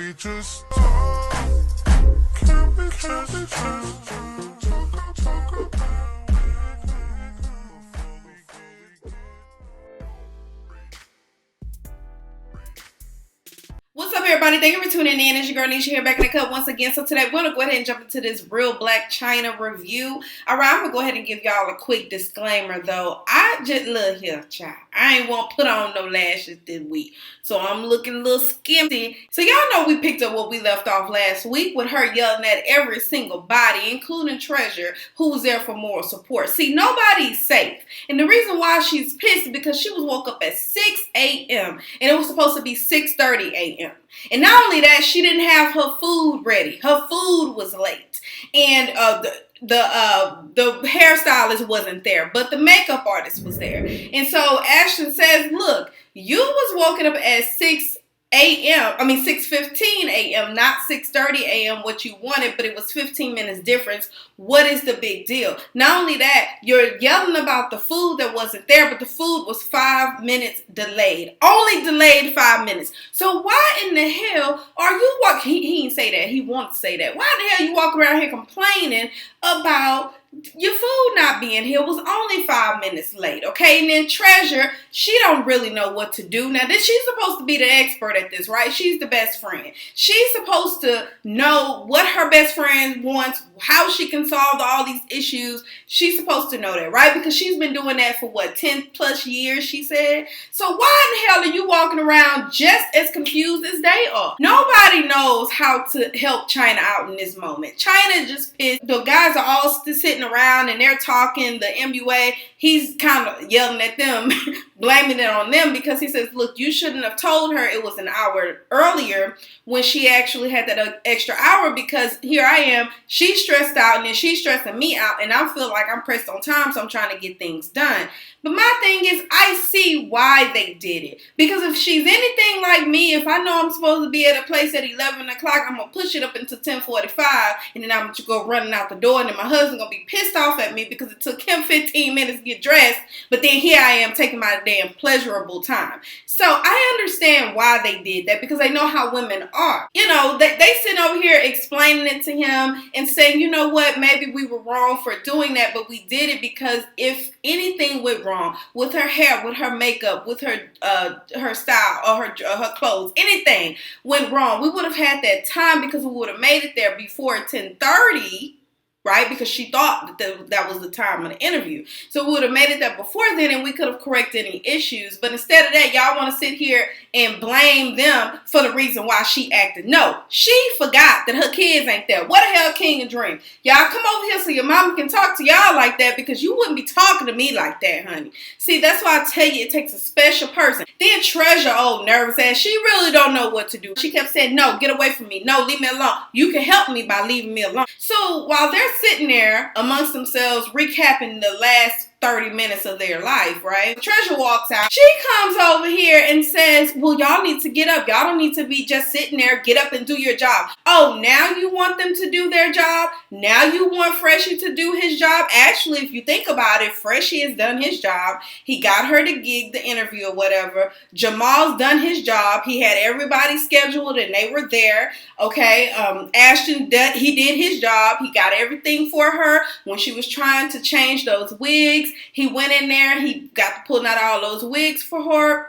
we just talk? Can we just talk? Talk about everything before we go. What's up, everybody? Thank you for tuning in. It's your girl Nesha here, back in the cup once again. So today we're going to go ahead and jump into this Real Blac Chyna review. Alright, I'm going to go ahead and give y'all a quick disclaimer though. I just love hair, child. I ain't want to put on no lashes this week. So I'm looking a little skimpy. So y'all know we picked up what we left off last week with her yelling at every single body, including Trevor, who was there for moral support. See, nobody's safe. And the reason why she's pissed is because she was woke up at 6 a.m. and it was supposed to be 6:30 a.m. And not only that, she didn't have her food ready. Her food was late. And the hairstylist wasn't there, but the makeup artist was there. And so Ashton says, look, you was woken up at 6:15 a.m., not 6:30 a.m., what you wanted, but it was 15 minutes difference. What is the big deal? Not only that, you're yelling about the food that wasn't there, but the food was 5 minutes delayed. Only delayed 5 minutes. So why in the hell are you walking? He didn't say that. He wanted to say that. Why the hell you walk around here complaining about your food not being here? Was only 5 minutes late, okay? And then Treasure, she don't really know what to do. Now, she's supposed to be the expert at this, right? She's the best friend. She's supposed to know what her best friend wants, how she can solve all these issues. She's supposed to know that, right? Because she's been doing that for, what, 10 plus years, she said? So why in the hell are you walking around just as confused as they are? Nobody knows how to help Chyna out in this moment. Chyna just pissed. The guys are all sitting around and they're talking. The MUA, he's kind of yelling at them, blaming it on them because he says, look, you shouldn't have told her it was an hour earlier when she actually had that extra hour, because here I am, she's stressed out and then she's stressing me out and I feel like I'm pressed on time, so I'm trying to get things done. But my thing is, I see why they did it. Because if she's anything like me, if I know I'm supposed to be at a place at 11 o'clock, I'm going to push it up until 10:45 and then I'm going to go running out the door and then my husband going to be pissed off at me because it took him 15 minutes to get dressed, but then here I am taking my damn pleasurable time. So I understand why they did that, because they know how women are. You know, they sit over here explaining it to him and saying, you know what, maybe we were wrong for doing that, but we did it because if anything went wrong with her hair, with her makeup, with her style or her clothes, anything went wrong, we would have had that time because we would have made it there before 10:30. Right? Because she thought that was the time of the interview. So we would have made it there before then and we could have corrected any issues. But instead of that, y'all want to sit here and blame them for the reason why she acted. No, she forgot that her kids ain't there. What the hell, King and Dream? Y'all come over here so your mama can talk to y'all like that, because you wouldn't be talking to me like that, honey. See, that's why I tell you it takes a special person. Then Treasure, old nervous ass, she really don't know what to do. She kept saying, no, get away from me. No, leave me alone. You can help me by leaving me alone. So while they're sitting there amongst themselves recapping the last 30 minutes of their life, right? Treasure walks out. She comes over here and says, well, y'all need to get up. Y'all don't need to be just sitting there. Get up and do your job. Oh, now you want them to do their job? Now you want Freshie to do his job? Actually, if you think about it, Freshie has done his job. He got her to gig the interview or whatever. Jamal's done his job. He had everybody scheduled and they were there. Okay, Ashton, he did his job. He got everything for her when she was trying to change those wigs. He went in there. He got pulling out all those wigs for her.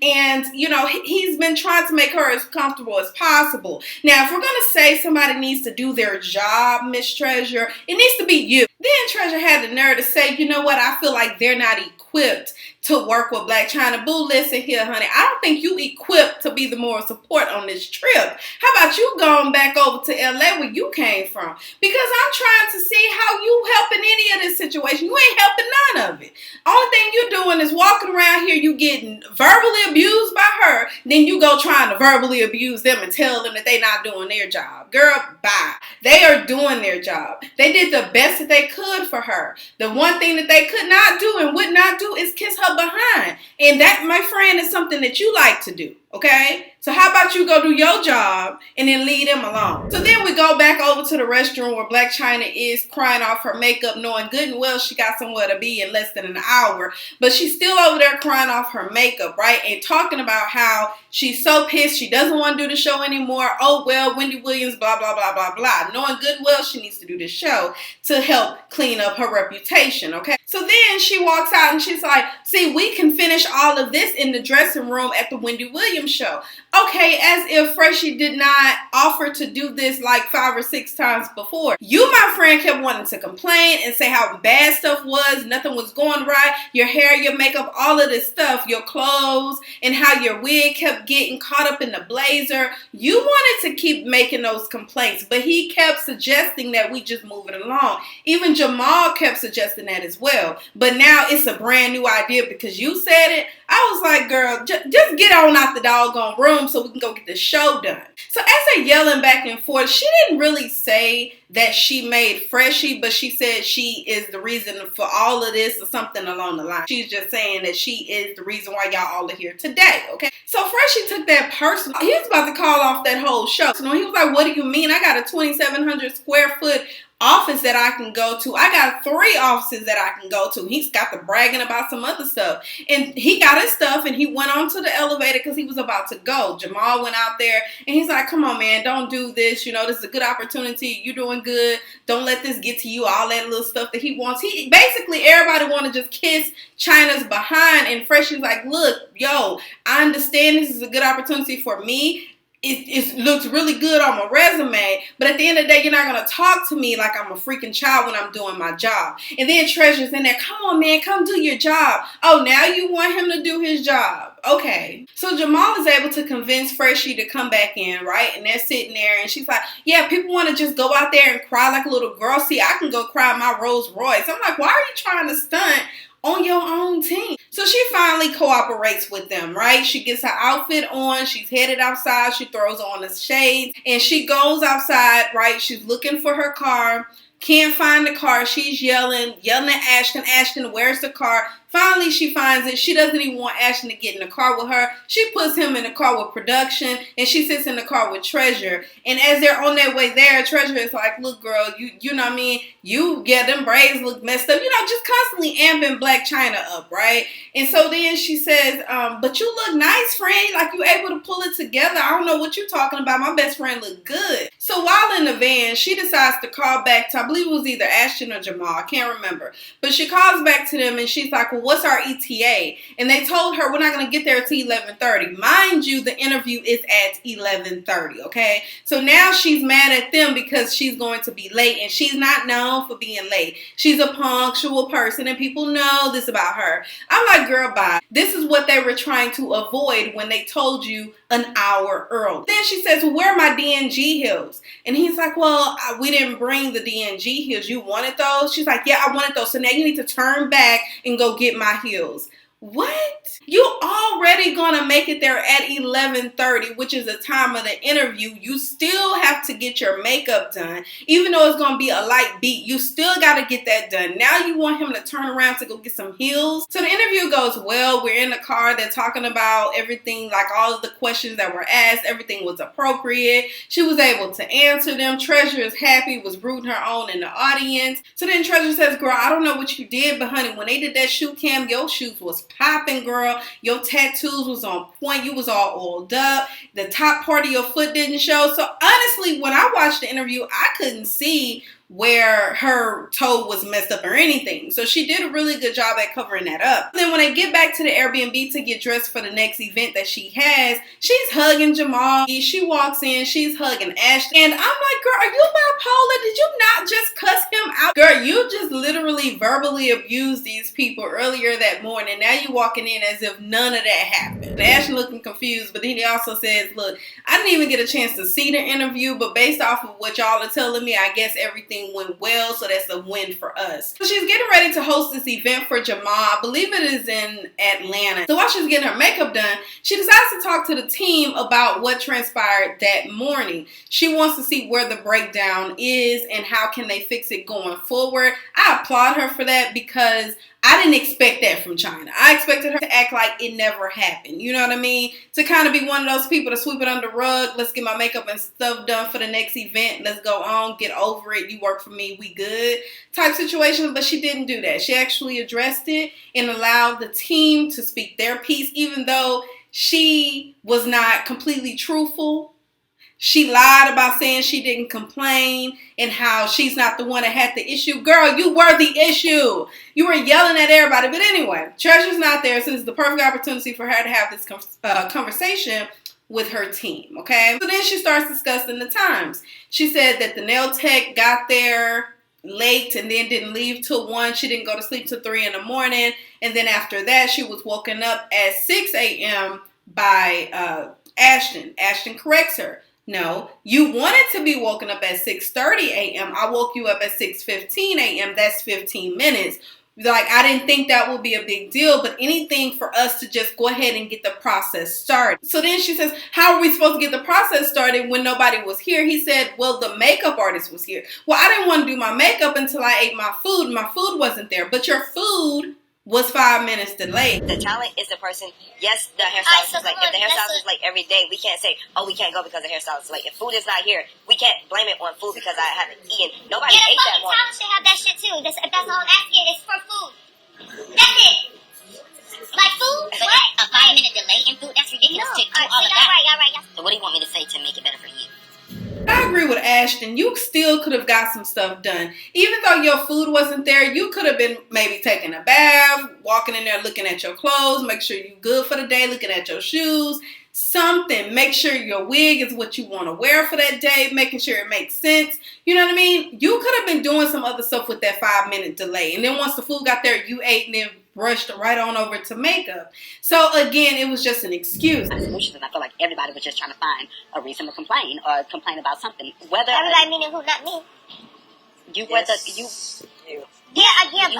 And, you know, he's been trying to make her as comfortable as possible. Now, if we're going to say somebody needs to do their job, Miss Treasure, it needs to be you. Then Treasure had the nerve to say, you know what, I feel like they're not equipped to work with Blac Chyna. Boo, listen here, honey. I don't think you equipped to be the moral support on this trip. How about you going back over to LA where you came from? Because I'm trying to see how you helping any of this situation. You ain't helping none of it. Only thing you're doing is walking around here, you getting verbally abused by her, then you go trying to verbally abuse them and tell them that they not doing their job. Girl, bye. They are doing their job. They did the best that they could for her. The one thing that they could not do and would not do is kiss her behind. And that, my friend, is something that you like to do. Okay? So how about you go do your job and then leave them alone? So then we go back over to the restroom where Blac Chyna is crying off her makeup, knowing good and well she got somewhere to be in less than an hour. But she's still over there crying off her makeup, right? And talking about how she's so pissed she doesn't want to do the show anymore. Oh, well, Wendy Williams, blah, blah, blah, blah, blah. Knowing good and well she needs to do this show to help clean up her reputation, okay? So then she walks out and she's like, see, we can finish all of this in the dressing room at the Wendy Williams show. Okay, as if Freshie did not offer to do this like 5 or 6 times before. You, my friend, kept wanting to complain and say how bad stuff was, nothing was going right, your hair, your makeup, all of this stuff, your clothes, and how your wig kept getting caught up in the blazer. You wanted to keep making those complaints, but he kept suggesting that we just move it along. Even Jamal kept suggesting that as well. But now it's a brand new idea because you said it. I was like, girl, just get on out the doggone room so we can go get the show done. So as they're yelling back and forth, she didn't really say that she made Freshie, but she said she is the reason for all of this or something along the line. She's just saying that she is the reason why y'all all are here today, okay? So Freshie took that personal. He was about to call off that whole show. So he was like, what do you mean? I got a 2,700 square foot office that I can go to. I got 3 offices that I can go to. He's got the bragging about some other stuff. And he got his stuff and he went on to the elevator because he was about to go. Jamal went out there and he's like, come on, man, don't do this. You know, this is a good opportunity. You're doing good. Don't let this get to you. All that little stuff that he wants. He basically, everybody want to just kiss Chyna's behind. And Freshie's like, look, yo, I understand this is a good opportunity for me. It looks really good on my resume, but at the end of the day, you're not going to talk to me like I'm a freaking child when I'm doing my job. And then Treasure's in there, come on, man, come do your job. Oh, now you want him to do his job. Okay. So Jamal is able to convince Freshie to come back in, right? And they're sitting there, and she's like, yeah, people want to just go out there and cry like a little girl. See, I can go cry my Rolls Royce. I'm like, why are you trying to stunt on your own team? So she finally cooperates with them, right? She gets her outfit on. She's headed outside. She throws on the shades and she goes outside, right? She's looking for her car. Can't find the car. She's yelling at Ashton. Ashton, where's the car? Finally, she finds it. She doesn't even want Ashton to get in the car with her. She puts him in the car with production, and she sits in the car with Treasure. And as they're on their way there, Treasure is like, look, girl, you know what I mean? Them braids look messed up. You know, just constantly amping Blac Chyna up, right? And so then she says, but you look nice, friend. Like, you able to pull it together. I don't know what you're talking about. My best friend look good. So while in the van, she decides to call back to, I believe it was either Ashton or Jamal. I can't remember. But she calls back to them, and she's like, well, what's our ETA? And they told her we're not going to get there until 11:30. Mind you, the interview is at 11:30, okay? So now she's mad at them because she's going to be late, and she's not known for being late. She's a punctual person, and people know this about her. I'm like, girl, bye. This is what they were trying to avoid when they told you an hour early. Then she says, well, where are my DNG heels? And he's like, well, we didn't bring the DNG heels. You wanted those? She's like, yeah, I wanted those. So now you need to turn back and go get my heels. What? You already gonna make it there at 11:30, which is the time of the interview. You still have to get your makeup done. Even though it's gonna be a light beat, you still gotta get that done. Now you want him to turn around to go get some heels. So the interview goes well. We're in the car. They're talking about everything, like all of the questions that were asked. Everything was appropriate. She was able to answer them. Treasure is happy, was rooting her on in the audience. So then Treasure says, girl, I don't know what you did, but honey, when they did that shoe cam, your shoes was popping, girl. Your tattoos was on point. You was all oiled up. The top part of your foot didn't show. So honestly, when I watched the interview, I couldn't see where her toe was messed up or anything. So she did a really good job at covering that up. Then when they get back to the Airbnb to get dressed for the next event that she has, she's hugging Jamal. She walks in, she's hugging Ashton. And I'm like, girl, are you bipolar? Did you not just cuss him out? Girl, you just literally verbally abused these people earlier that morning. Now you walking in as if none of that happened. And Ashton looking confused, but then he also says, look, I didn't even get a chance to see the interview, but based off of what y'all are telling me, I guess everything went well, so that's a win for us. So she's getting ready to host this event for Jamal. I believe it is in Atlanta. So while she's getting her makeup done, she decides to talk to the team about what transpired that morning. She wants to see where the breakdown is and how can they fix it going forward. I applaud her for that because I I didn't expect that from Chyna. I expected her to act like it never happened. You know what I mean? To kind of be one of those people to sweep it under the rug. Let's get my makeup and stuff done for the next event. Let's go on, get over it. You work for me, we good type situation. But she didn't do that. She actually addressed it and allowed the team to speak their piece, even though she was not completely truthful. She lied about saying she didn't complain and how she's not the one that had the issue. Girl, you were the issue. You were yelling at everybody. But anyway, Treasure's not there, so this is the perfect opportunity for her to have this conversation with her team, okay? So then she starts discussing the times. She said that the nail tech got there late and then didn't leave till 1. She didn't go to sleep till 3 in the morning. And then after that, she was woken up at 6 a.m. by Ashton. Ashton corrects her. No, you wanted to be woken up at 6:30 a.m. I woke you up at 6:15 a.m. That's 15 minutes. Like, I didn't think that would be a big deal, but anything for us to just go ahead and get the process started. So then she says, how are we supposed to get the process started when nobody was here? He said, well, the makeup artist was here. Well, I didn't want to do my makeup until I ate my food. My food wasn't there, but your food was 5 minutes delayed. The talent is the person. Yes, the hairstylist is late. If the hairstylist is late every day, we can't say, oh, we can't go because the hairstylist is late. If food is not here, we can't blame it on food because I haven't eaten. Nobody ate that morning. Yeah, the should have that shit too. That's all I'm asking is for food. That's it. Like food? But what? A 5-minute delay in food? That's ridiculous to do all of that. Y'all right. So what do you want me to say to make it better for you? I agree with Ashton. You still could have got some stuff done. Even though your food wasn't there, you could have been maybe taking a bath, walking in there looking at your clothes, make sure you're good for the day, looking at your shoes, something. Make sure your wig is what you want to wear for that day, making sure it makes sense. You know what I mean? You could have been doing some other stuff with that 5-minute delay. And then once the food got there, you ate and then brushed right on over to makeup. So again, it was just an excuse. Solutions, and I feel like everybody was just trying to find a reason to complain or complain about something. Whether Everybody meaning who? Not me. you You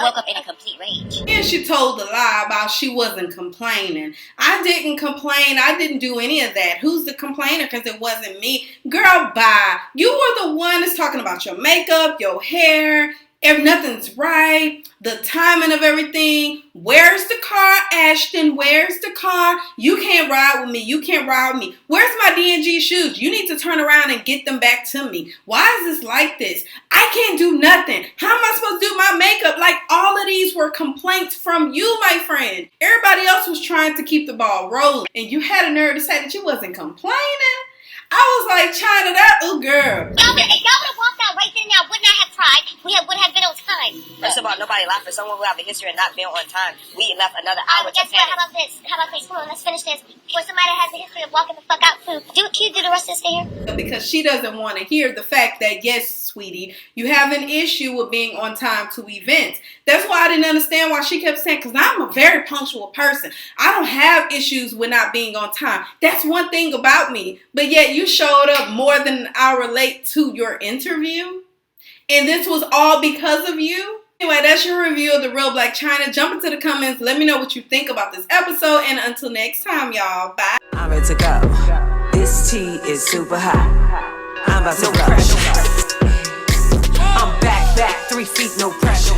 woke up in a complete rage. And she told the lie about she wasn't complaining. I didn't complain. I didn't do any of that. Who's the complainer? Because it wasn't me. Girl, bye. You were the one that's talking about your makeup, your hair. If nothing's right, the timing of everything. Where's the car, Ashton? Where's the car? You can't ride with me. You can't ride with me. Where's my D&G shoes? You need to turn around and get them back to me. Why is this like this? I can't do nothing. How am I supposed to do my makeup? Like, all of these were complaints from you, my friend. Everybody else was trying to keep the ball rolling. And you had a nerve to say that you wasn't complaining. I was like, Chyna, that, oh girl. If y'all would have walked out right then and I would not have cried. We would have been on time. First of all, nobody laughed for someone who have a history of not being on time. We left another hour. Guess what? How about this? Come on, let's finish this. For somebody that has a history of walking the fuck out food, can you do the rest of this here? Because she doesn't want to hear the fact that, yes, sweetie, you have an issue with being on time to events. That's why I didn't understand why she kept saying, because I'm a very punctual person. I don't have issues with not being on time. That's one thing about me. But yet you showed up more than an hour late to your interview. And this was all because of you. Anyway, that's your review of the Real Blac Chyna. Jump into the comments. Let me know what you think about this episode. And until next time, y'all. Bye. I'm ready to go. This tea is super hot. I'm about to rush. I'm back, 3 feet, no pressure.